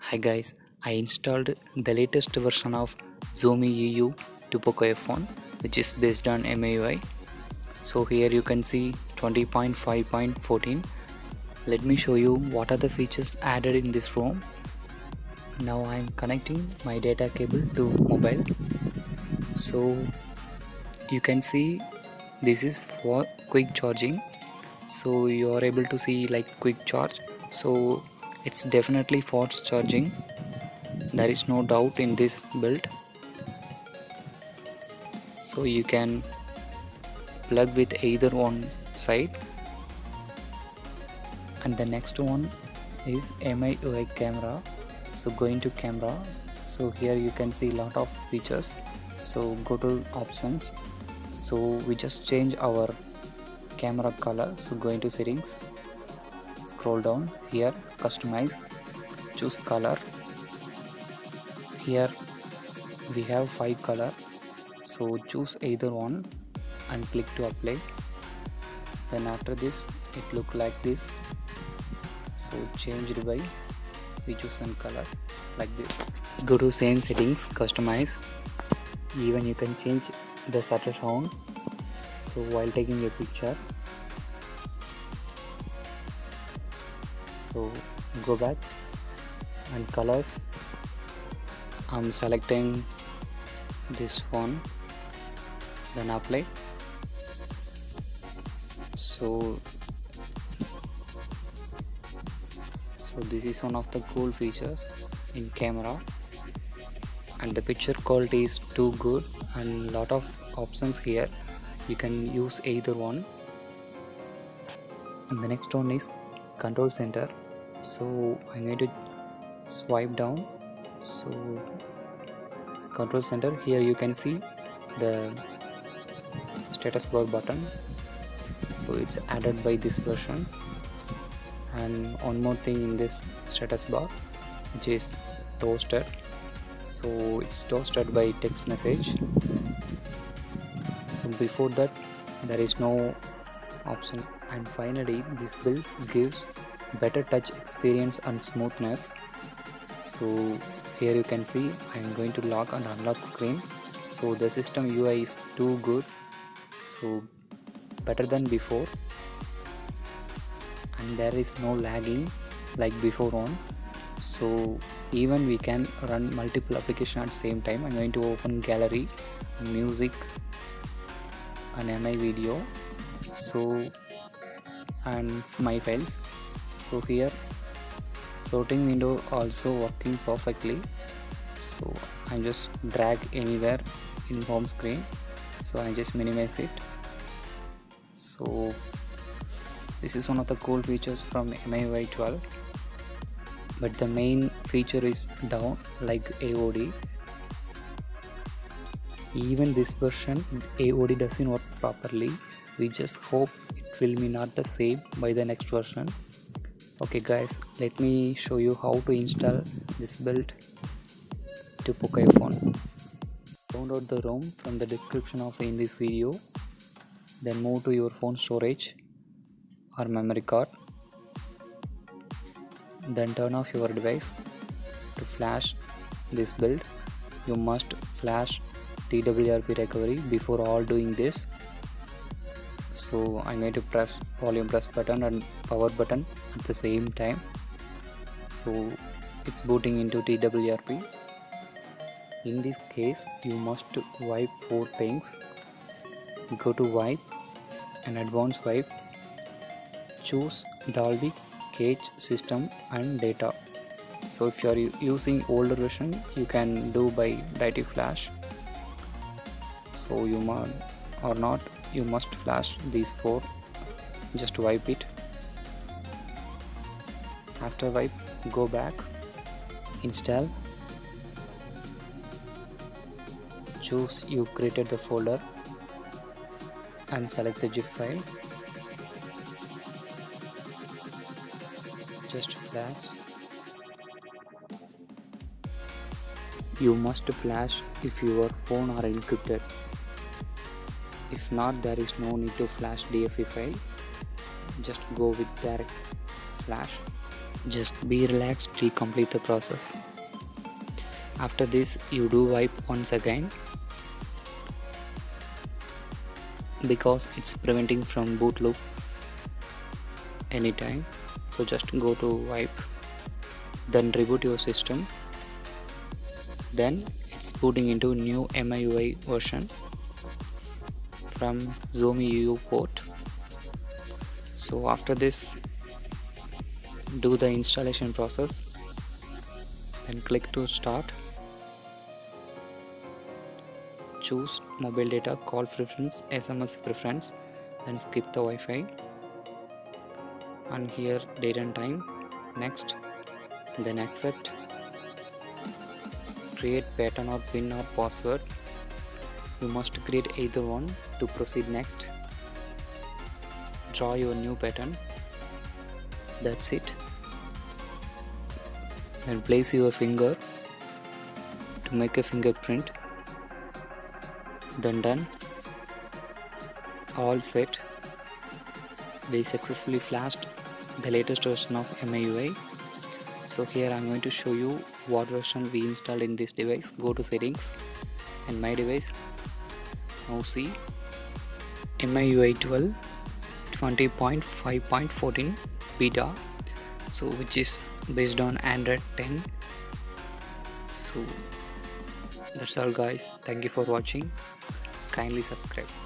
Hi guys, I installed the latest version of Xiaomi EU to Poco phone, which is based on MIUI. So here you can see 20.5.14. Let me show you what are the features added in this ROM. Now I am connecting my data cable to mobile. So you can see this is for quick charging. So you are able to see like quick charge. So it's definitely fast charging. There is no doubt in this build. So you can plug with either one side, and the next one is MIUI camera. So going to camera, so here you can see lot of features. So go to options, so we just change our camera color. So going to settings, scroll down here, customize, choose color. Here we have 5 color, so choose either one and click to apply. Then after this it look like this, so changed by we choose one color like this. Go to same settings, customize. Even you can change the shutter sound, so while taking a picture. So go back and colors, I'm selecting this one, then apply. So this is one of the cool features in camera, and the picture quality is too good and lot of options here. You can use either one. And the next one is control center. So I'm going to swipe down. So control center, here you can see the status bar button, so it's added by this version. And one more thing in this status bar, which is toasted. So it's toasted by text message. So before that there is no option. And finally this build gives better touch experience and smoothness. So here you can see I am going to lock and unlock screen. So the system UI is too good, so better than before, and there is no lagging like before on. So even we can run multiple applications at the same time. I'm going to open gallery, music and MI video, so and my files. So here floating window also working perfectly. So I just drag anywhere in home screen, so I just minimize it. So this is one of the cool features from MIUI 12, but the main feature is down like AOD. Even this version AOD doesn't work properly. We just hope it will be not the same by the next version. Okay guys, let me show you how to install this build to Poco phone. Download the ROM from the description of in this video. Then move to your phone storage or memory card. Then turn off your device. To flash this build, you must flash TWRP recovery before all doing this. So I'm going to press volume plus button and power button at the same time. So it's booting into TWRP. In this case you must wipe 4 things. Go to wipe and advanced wipe, choose Dolby Cage system and data. So if you are using older version, you can do by directly flash. So you must flash these 4. Just wipe it. After wipe, go back, install, choose you created the folder and select the zip file. Just flash. You must flash if your phone are encrypted. If not, there is no need to flash DFE file. Just go with direct flash. Just be relaxed till complete the process. After this, you do wipe once again because it's preventing from boot loop anytime. So just go to wipe, then reboot your system. Then it's booting into new MIUI version from Xiaomi UU port. So after this, do the installation process, then click to start. Choose mobile data, call preference, SMS preference, then skip the Wi-Fi, and here date and time, next, then accept. Create pattern or pin or password. You must create either one to proceed next. Draw your new pattern. That's it. Then place your finger to make a fingerprint. Then done. All set. We successfully flashed the latest version of MIUI. So here I'm going to show you what version we installed in this device. Go to settings and my device. Now see MIUI 12 20.5.14 beta, so which is based on Android 10. So that's all guys, thank you for watching, kindly subscribe.